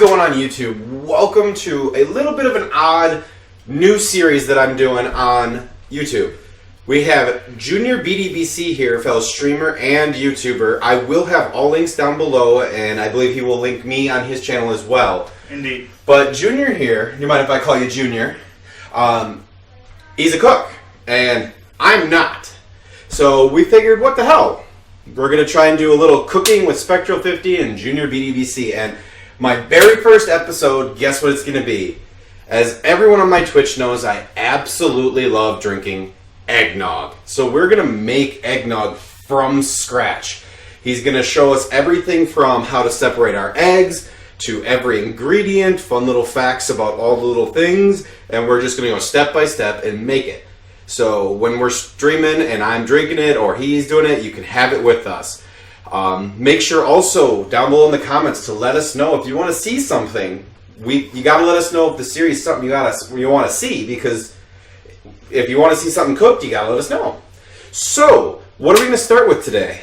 going on YouTube? Welcome to a little bit of an odd new series that I'm doing on YouTube. We have JRBDBC here, fellow streamer and YouTuber. I will have all links down below, and I believe he will link me on his channel as well. Indeed. But Junior here, you mind if I call you Junior? He's a cook, and I'm not. So we figured, what the hell? We're going to try and do a little cooking with Spektral50 and JRBDBC. And my very first episode, guess what it's going to be? As everyone on my Twitch knows, I absolutely love drinking eggnog. So we're going to make eggnog from scratch. He's going to show us everything from how to separate our eggs to every ingredient, fun little facts about all the little things, and we're just going to go step by step and make it. So when we're streaming and I'm drinking it or he's doing it, you can have it with us. Make sure also down below in the comments to let us know if you want to see something. You got to let us know if the series is something you want to see, because if you want to see something cooked, you got to let us know. So what are we going to start with today?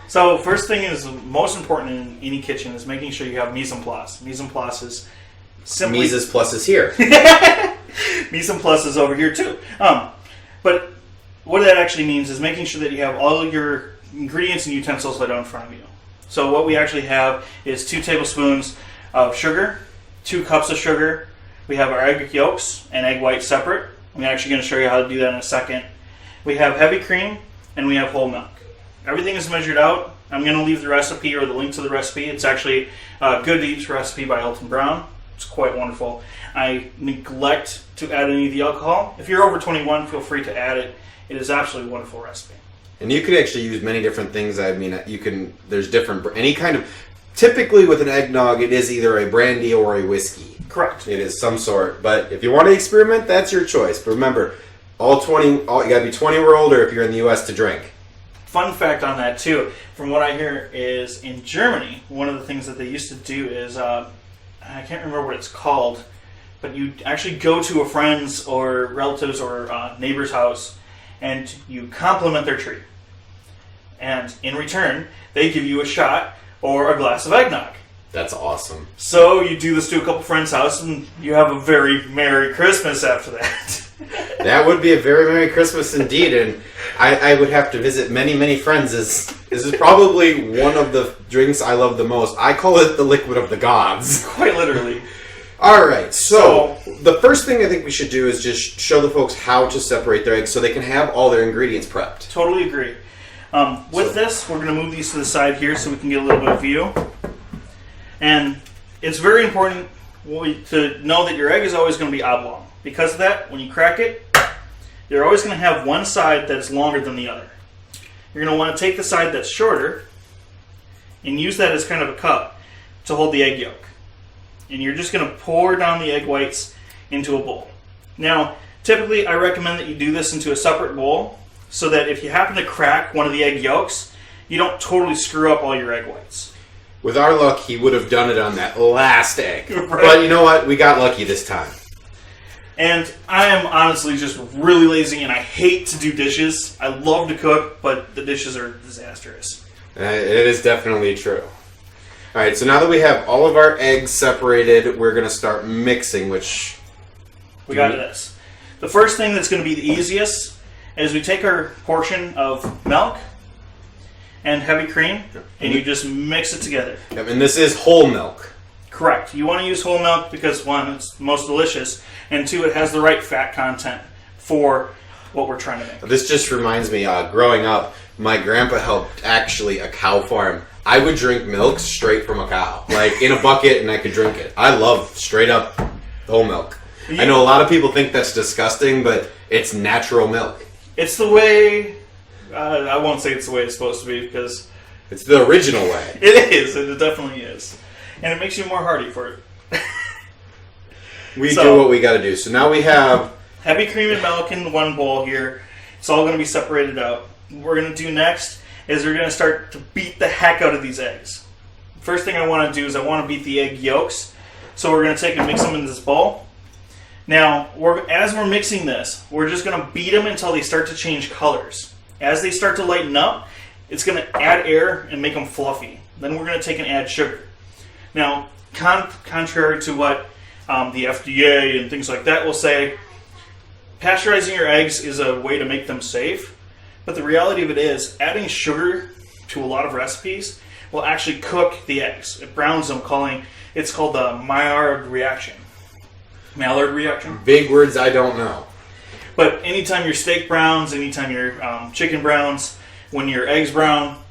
So first thing is most important in any kitchen is making sure you have mise en place. Mise en place is simply... Mises plus is here. Mise en place is over here too. But what that actually means is making sure that you have all of your ingredients and utensils laid out in front of you. So what we actually have is 2 tablespoons of sugar, 2 cups of sugar. We have our egg yolks and egg whites separate. I'm actually going to show you how to do that in a second. We have heavy cream and we have whole milk. Everything is measured out. I'm going to leave the recipe or the link to the recipe. It's actually Good to Eat recipe by Elton Brown. It's quite wonderful. I neglect to add any of the alcohol. If you're over 21, feel free to add it. It is absolutely a wonderful recipe. And you could actually use many different things. I mean, you can. There's different any kind of. Typically, with an eggnog, it is either a brandy or a whiskey. Correct. It is some sort. But if you want to experiment, that's your choice. But remember, you got to be 20 or older if you're in the U.S. to drink. Fun fact on that too, from what I hear, is in Germany, one of the things that they used to do is I can't remember what it's called, but you actually go to a friend's or relative's or neighbor's house and you compliment their tree. And in return, they give you a shot or a glass of eggnog. That's awesome. So you do this to a couple friends' house and you have a very Merry Christmas after that. That would be a very Merry Christmas indeed, and I would have to visit many, many friends. This is probably one of the drinks I love the most. I call it the liquid of the gods. Quite literally. Alright, so the first thing I think we should do is just show the folks how to separate their eggs so they can have all their ingredients prepped. Totally agree. With this, we're going to move these to the side here so we can get a little bit of view. And it's very important to know that your egg is always going to be oblong. Because of that, when you crack it, you're always going to have one side that's longer than the other. You're going to want to take the side that's shorter and use that as kind of a cup to hold the egg yolk. And you're just going to pour down the egg whites into a bowl. Now, typically I recommend that you do this into a separate bowl so that if you happen to crack one of the egg yolks, you don't totally screw up all your egg whites. With our luck, he would have done it on that last egg. Right. But you know what? We got lucky this time. And I am honestly just really lazy and I hate to do dishes. I love to cook, but the dishes are disastrous. It is definitely true. Alright, so now that we have all of our eggs separated, we're going to start mixing, which... We got this. The first thing that's going to be the easiest is we take our portion of milk and heavy cream and you just mix it together. And this is whole milk. Correct. You want to use whole milk because, 1, it's most delicious, and 2, it has the right fat content for what we're trying to make. This just reminds me, growing up, my grandpa helped actually a cow farm. I would drink milk straight from a cow, like in a bucket, and I could drink it. I love straight up whole milk. Yeah. I know a lot of people think that's disgusting, but it's natural milk. It's the way, I won't say it's the way it's supposed to be because... It's the original way. It is, it definitely is. And it makes you more hearty for it. We do what we got to do. So now we have... heavy cream and milk in one bowl here. It's all going to be separated out. What we're going to do next is we're going to start to beat the heck out of these eggs. First thing I want to do is I want to beat the egg yolks. So we're going to take and mix them in this bowl. Now, as we're mixing this, we're just going to beat them until they start to change colors. As they start to lighten up, it's going to add air and make them fluffy. Then we're going to take and add sugar. Now, contrary to what the FDA and things like that will say, pasteurizing your eggs is a way to make them safe. But the reality of it is, adding sugar to a lot of recipes will actually cook the eggs. It browns them, it's called the Maillard reaction. Maillard reaction? Big words I don't know. But anytime your steak browns, anytime your chicken browns, when your eggs brown,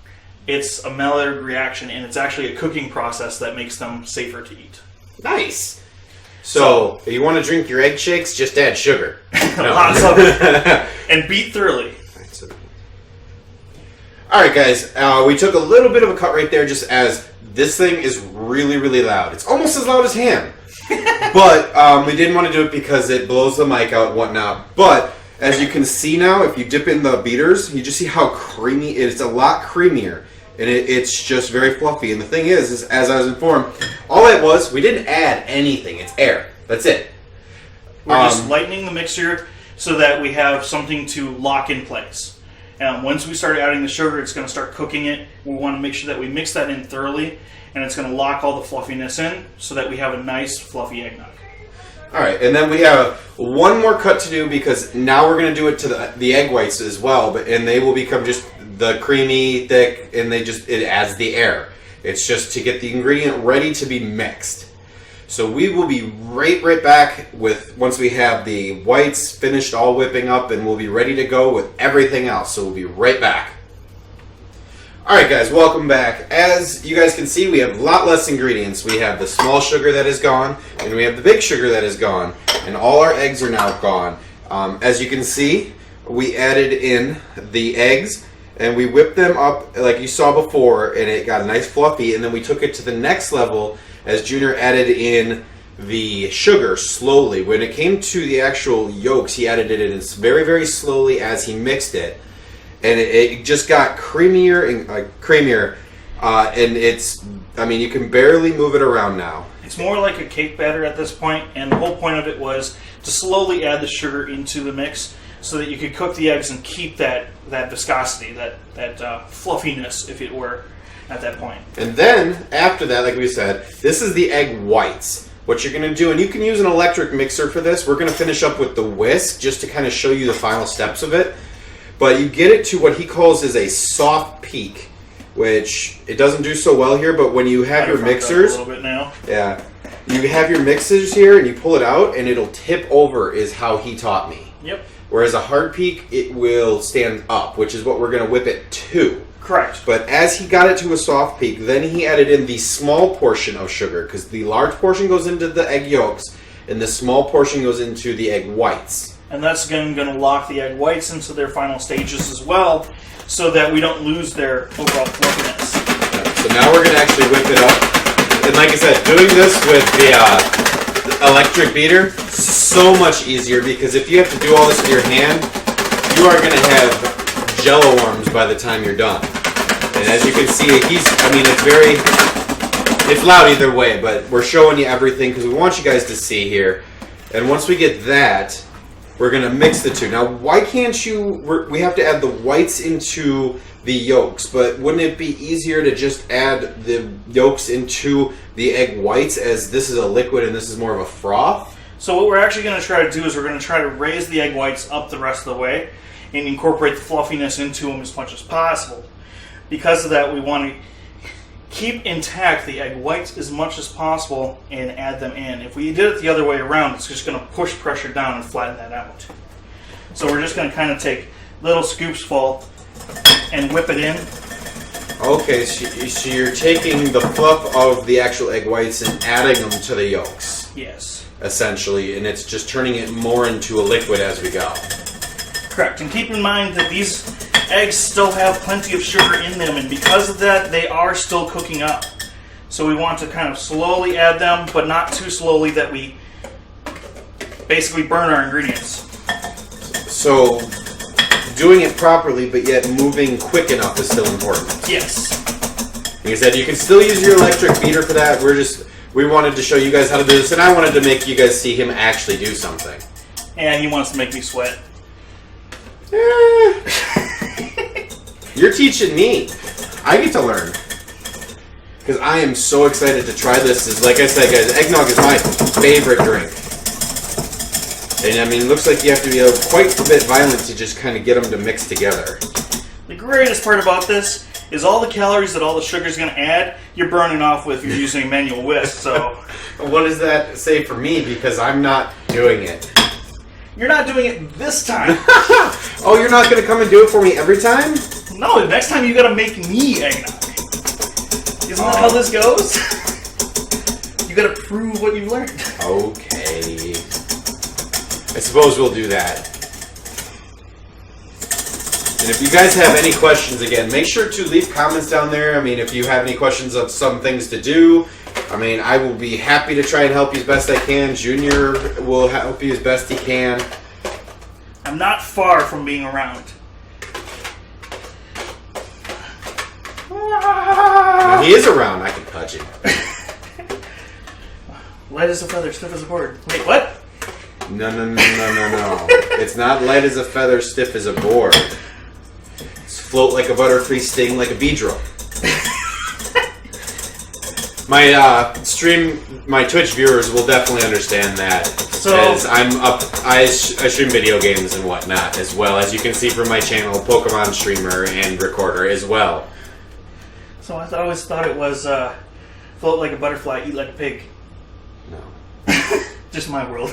it's a Maillard reaction, and it's actually a cooking process that makes them safer to eat. Nice. So if you want to drink your egg shakes, just add sugar. Lots of it. And beat thoroughly. Alright guys, we took a little bit of a cut right there just as this thing is really, really loud. It's almost as loud as ham. But we didn't want to do it because it blows the mic out and whatnot. But as you can see now, if you dip in the beaters, you just see how creamy it is. It's a lot creamier. And it's just very fluffy. And the thing is as I was informed, all it was, we didn't add anything. It's air. That's it. We're just lightening the mixture so that we have something to lock in place. Once we start adding the sugar, it's going to start cooking it. We want to make sure that we mix that in thoroughly, and it's going to lock all the fluffiness in so that we have a nice fluffy eggnog. Alright, and then we have one more cut to do because now we're going to do it to the egg whites as well, and they will become just the creamy, thick, and it adds the air. It's just to get the ingredient ready to be mixed. So we will be right back with once we have the whites finished all whipping up, and we'll be ready to go with everything else. So we'll be right back. Alright guys, welcome back. As you guys can see, we have a lot less ingredients. We have the small sugar that is gone, and we have the big sugar that is gone, and all our eggs are now gone. As you can see, we added in the eggs, and we whipped them up like you saw before, and it got nice fluffy, and then we took it to the next level as Junior added in the sugar slowly. When it came to the actual yolks, he added it in very, very slowly as he mixed it. And it just got creamier and creamier, and you can barely move it around now. It's more like a cake batter at this point, and the whole point of it was to slowly add the sugar into the mix so that you could cook the eggs and keep that viscosity, that fluffiness, if it were, at that point. And then, after that, like we said, this is the egg whites. What you're going to do, and you can use an electric mixer for this, we're going to finish up with the whisk just to kind of show you the final steps of it. But you get it to what he calls is a soft peak, which it doesn't do so well here, but when you have your mixers, a little bit now. Yeah, you have your mixers here and you pull it out and it'll tip over is how he taught me. Yep. Whereas a hard peak, it will stand up, which is what we're going to whip it to. Correct. But as he got it to a soft peak, then he added in the small portion of sugar, because the large portion goes into the egg yolks and the small portion goes into the egg whites. And that's again going to lock the egg whites into their final stages as well, so that we don't lose their overall fluffiness. So now we're going to actually whip it up. And like I said, doing this with the electric beater, so much easier, because if you have to do all this with your hand, you are going to have jello worms by the time you're done. And as you can see, it's loud either way, but we're showing you everything because we want you guys to see here. And once we get that, we're going to mix the two. Now, why can't we have to add the whites into the yolks, but wouldn't it be easier to just add the yolks into the egg whites, as this is a liquid and this is more of a froth? So what we're actually going to try to do is we're going to try to raise the egg whites up the rest of the way and incorporate the fluffiness into them as much as possible. Because of that, we want to keep intact the egg whites as much as possible and add them in. If we did it the other way around, it's just going to push pressure down and flatten that out. So we're just going to kind of take little scoops full and whip it in. Okay, so you're taking the fluff of the actual egg whites and adding them to the yolks. Yes. Essentially, and it's just turning it more into a liquid as we go. Correct. And keep in mind that these eggs still have plenty of sugar in them, and because of that, they are still cooking up. So we want to kind of slowly add them, but not too slowly that we basically burn our ingredients. So doing it properly, but yet moving quick enough is still important. Yes. Like I said, you can still use your electric beater for that. We wanted to show you guys how to do this, and I wanted to make you guys see him actually do something. And he wants to make me sweat. You're teaching me. I get to learn. because I am so excited to try this. Is like I said, guys, eggnog is my favorite drink. And I mean, it looks like you have to be quite a bit violent to just kind of get them to mix together. The greatest part about this is all the calories that all the sugar is going to add, you're burning off with if you're using manual whisk. So, what does that say for me? Because I'm not doing it. You're not doing it this time. Oh, you're not going to come and do it for me every time? No, the next time you got to make me eggnog. Isn't that how this goes? You got to prove what you learned. Okay. I suppose we'll do that. And if you guys have any questions, again, make sure to leave comments down there. I mean, if you have any questions of some things to do, I mean, I will be happy to try and help you as best I can. Junior will help you as best he can. I'm not far from being around. When he is around, I can touch him. Light as a feather, stiff as a board. Wait, what? No. It's not light as a feather, stiff as a board. It's float like a butterfly, sting like a beedrill. My Twitch viewers will definitely understand that. Because I stream video games and whatnot as well. As you can see from my channel, Pokemon streamer and recorder as well. So I always thought it was float like a butterfly, eat like a pig. No. Just my world.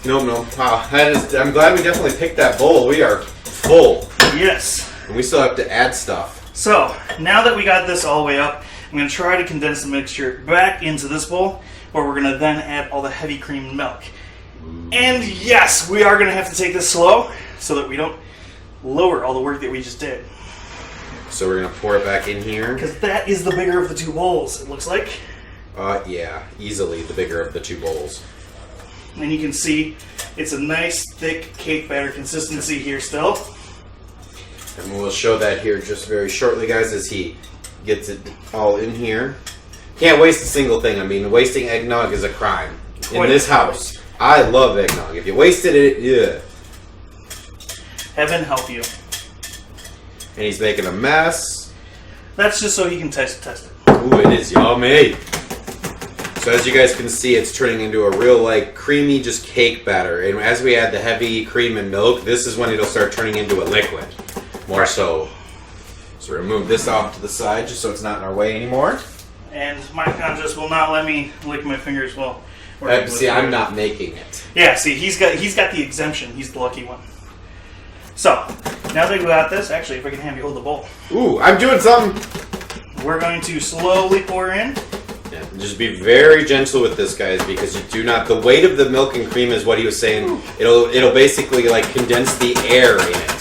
No. Wow, I'm glad we definitely picked that bowl. We are full. Yes. And we still have to add stuff. So, now that we got this all the way up, I'm going to try to condense the mixture back into this bowl, where we're going to then add all the heavy cream milk. And yes, we are going to have to take this slow, so that we don't lower all the work that we just did. So we're going to pour it back in here. Because that is the bigger of the two bowls, it looks like. Yeah, easily the bigger of the two bowls. And you can see it's a nice, thick cake batter consistency here still. And we'll show that here just very shortly, guys, as he gets it all in here. Can't waste a single thing. I mean, wasting eggnog is a crime in this house. I love eggnog. If you wasted it, yeah. Heaven help you. And he's making a mess. That's just so he can test it. Ooh, it is yummy. So as you guys can see, it's turning into a real, like, creamy, just cake batter. And as we add the heavy cream and milk, this is when it'll start turning into a liquid. More so. So remove this off to the side just so it's not in our way anymore. And my conscience will not let me lick my fingers while we're See, I'm not making it. Yeah, see, he's got the exemption. He's the lucky one. So, now that we got this, actually, if I can have you hold the bowl. Ooh, I'm doing something. We're going to slowly pour in. Yeah, just be very gentle with this, guys, because you do not. The weight of the milk and cream is what he was saying. Ooh. It'll basically like condense the air in it.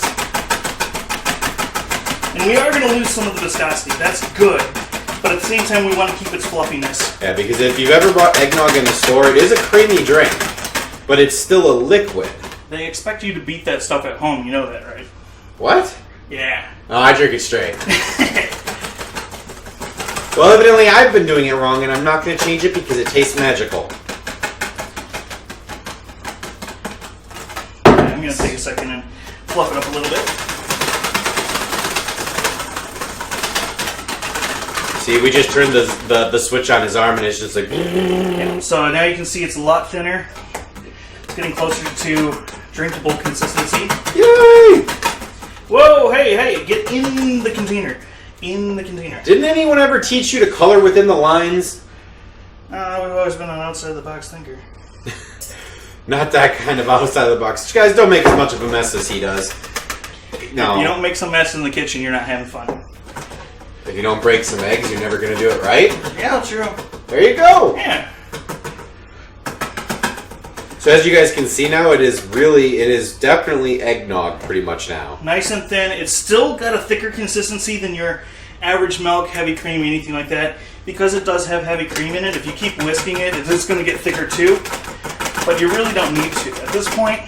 And we are going to lose some of the viscosity. That's good. But at the same time, we want to keep its fluffiness. Yeah, because if you've ever bought eggnog in the store, it is a creamy drink, but it's still a liquid. They expect you to beat that stuff at home. You know that, right? What? Yeah. Oh, I drink it straight. Well, evidently I've been doing it wrong, and I'm not going to change it because it tastes magical. Okay, I'm going to take a second and fluff it up a little bit. See, we just turned the switch on his arm, and it's just like... Yeah, so now you can see it's a lot thinner. It's getting closer to drinkable consistency. Yay! Whoa, hey, get in the container. In the container. Didn't anyone ever teach you to color within the lines? We've always been an outside-the-box thinker. Not that kind of outside the box. You guys don't make as much of a mess as he does. No. If you don't make some mess in the kitchen, you're not having fun. If you don't break some eggs, you're never going to do it right? Yeah, true. There you go. Yeah. So as you guys can see now, it is definitely eggnog pretty much now. Nice and thin. It's still got a thicker consistency than your average milk, heavy cream, anything like that. Because it does have heavy cream in it, if you keep whisking it, it is going to get thicker too. But you really don't need to. At this point,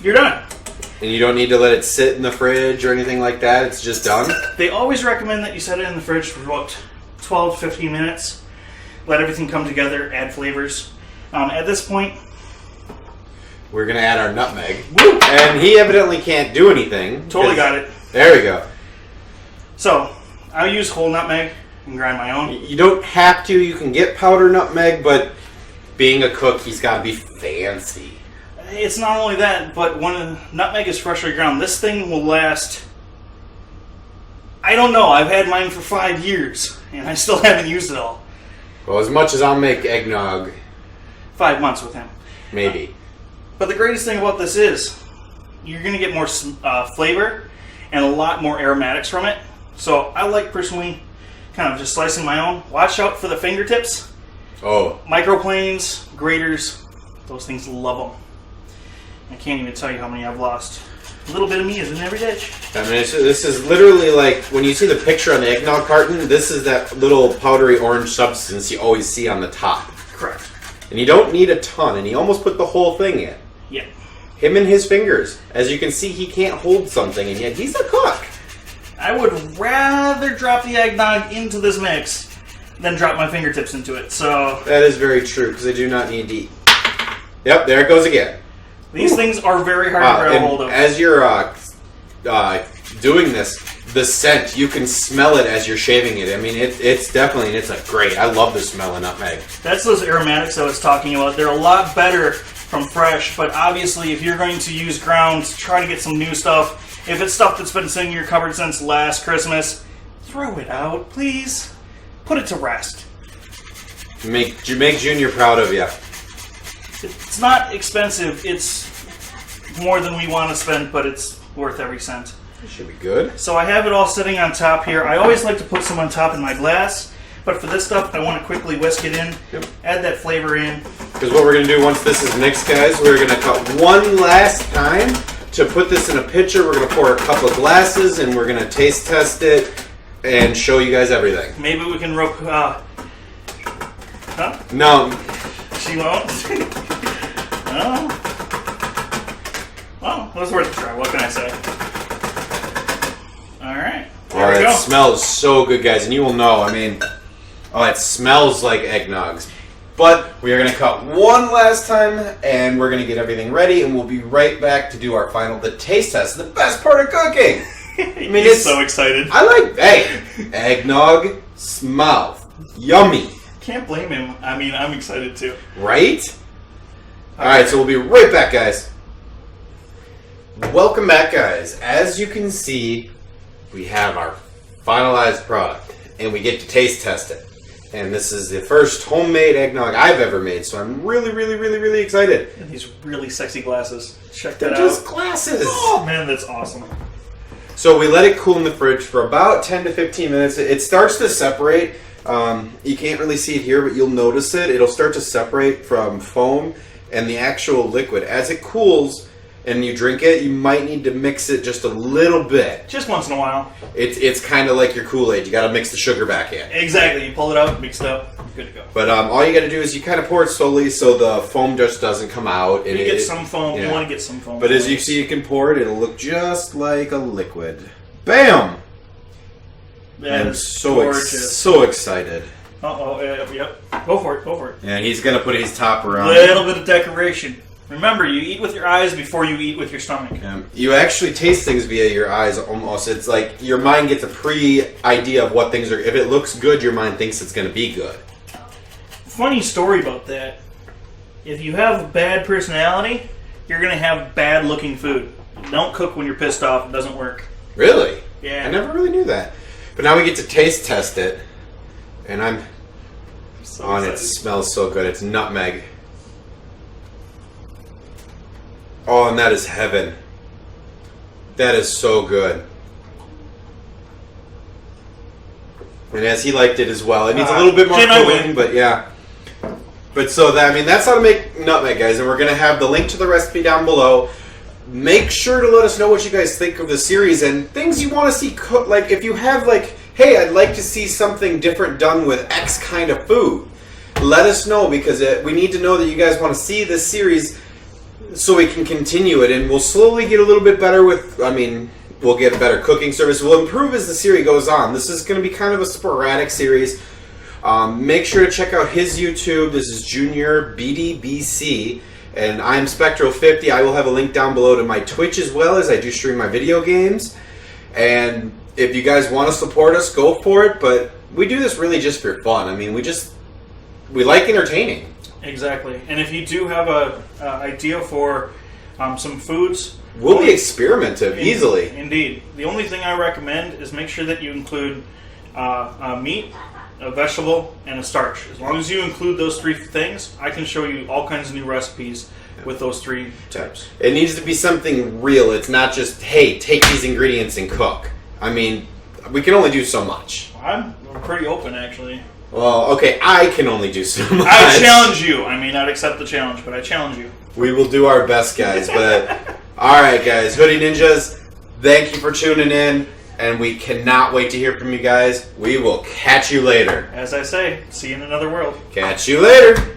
you're done. And you don't need to let it sit in the fridge or anything like that. It's just done. They always recommend that you set it in the fridge for about 12 to 15 minutes. Let everything come together, add flavors. At this point, we're going to add our nutmeg. Woo! And he evidently can't do anything. Totally got it. There we go. So, I use whole nutmeg and grind my own. You don't have to. You can get powder nutmeg, but being a cook, he's got to be fancy. It's not only that, but when nutmeg is freshly ground, this thing will last... I don't know. I've had mine for 5 years, and I still haven't used it all. Well, as much as I'll make eggnog, 5 months with him. maybe. But the greatest thing about this is you're going to get more flavor and a lot more aromatics from it. So I like personally kind of just slicing my own. Watch out for the fingertips. Oh. Microplanes, graters, those things love them. I can't even tell you how many I've lost. A little bit of me is in every ditch. I mean, this is literally like, when you see the picture on the eggnog carton, this is that little powdery orange substance you always see on the top. Correct. And you don't need a ton, and he almost put the whole thing in. Yeah. Him and his fingers. As you can see, he can't hold something, and yet he's a cook. I would rather drop the eggnog into this mix than drop my fingertips into it. So That is very true, because I do not need to eat. Yep, there it goes again. these things are very hard to grab hold of. As you're doing this, the scent, you can smell it as you're shaving it. I mean, it's definitely, it's a great, I love the smell of nutmeg. That's those aromatics I was talking about. They're a lot better from fresh, but obviously if you're going to use ground, try to get some new stuff. If it's stuff that's been sitting in your cupboard since last Christmas, throw it out, please. Put it to rest. Make Junior proud of you. It's not expensive. It's more than we want to spend, but it's worth every cent. It should be good. So I have it all sitting on top here. I always like to put some on top in my glass, but for this stuff, I want to quickly whisk it in, add that flavor in. Because what we're going to do once this is mixed, guys, we're going to cut one last time to put this in a pitcher. We're going to pour a couple of glasses, and we're going to taste test it and show you guys everything. Maybe we can rope... huh? No. She won't? No? Well, it was worth a try. What can I say? Alright. There we It go. smells so good, guys, and you will know. I mean, it smells like eggnogs. But we are going to cut one last time, and we're going to get everything ready, and we'll be right back to do our the taste test, the best part of cooking. I mean, He's so excited. Eggnog smells yummy. Can't blame him. I mean, I'm excited too. Right? Alright, so we'll be right back, guys. Welcome back, guys. As you can see, we have our finalized product, and we get to taste test it. And this is the first homemade eggnog I've ever made, so I'm really, really, really, really excited. And these really sexy glasses. Check that They're out. just glasses. Oh man, that's awesome. So we let it cool in the fridge for about 10 to 15 minutes. It starts to separate. You can't really see it here, but you'll notice it. It'll start to separate from foam and the actual liquid. As it cools and you drink it, you might need to mix it just a little bit. Just once in a while. It's kind of like your Kool-Aid. You got to mix the sugar back in. Exactly. You pull it out, mix it up, good to go. But all you got to do is you kind of pour it slowly so the foam just doesn't come out. You get some foam. Yeah. You want to get some foam. But as you see, you can pour it. It'll look just like a liquid. Bam! That I'm is so gorgeous. so excited. Yep. Go for it. Go for it. And he's gonna put his top around. Little bit of decoration. Remember, you eat with your eyes before you eat with your stomach. You actually taste things via your eyes almost. It's like your mind gets a pre-idea of what things are. If it looks good, your mind thinks it's gonna be good. Funny story about that. If you have a bad personality, you're going to have bad looking food. Don't cook when you're pissed off. It doesn't work. Really? Yeah. I never really knew that. But now we get to taste test it. And I'm So on it. excited. Smells so good. It's nutmeg. Oh, and that is heaven. That is so good. And as he liked it as well. It needs a little bit more can I cooling, win? but yeah. But so that, I mean, that's how to make nutmeg, guys. And we're going to have the link to the recipe down below. Make sure to let us know what you guys think of the series and things you want to see cooked. Like, if you have, like, hey, I'd like to see something different done with X kind of food. Let us know, because we need to know that you guys want to see this series so we can continue it. And we'll slowly get a little bit better with, we'll get a better cooking service. We'll improve as the series goes on. This is going to be kind of a sporadic series. Make sure to check out his YouTube. This is JRBDBC. And I'm Spektral50. I will have a link down below to my Twitch as well, as I do stream my video games. And if you guys want to support us, go for it. But we do this really just for fun. I mean, we like entertaining. Exactly. And if you do have a idea for some foods, we'll be experimentative easily. Indeed. The only thing I recommend is make sure that you include a meat, a vegetable, and a starch. As long as you include those 3 things, I can show you all kinds of new recipes with those 3 types. It needs to be something real. It's not just, hey, take these ingredients and cook. I mean, we can only do so much. I'm pretty open, actually. Well, okay, I can only do so much. I challenge you. I may not accept the challenge, but I challenge you. We will do our best, guys. But all right, guys, Hoodie Ninjas, thank you for tuning in, and we cannot wait to hear from you guys. We will catch you later. As I say, see you in another world. Catch you later.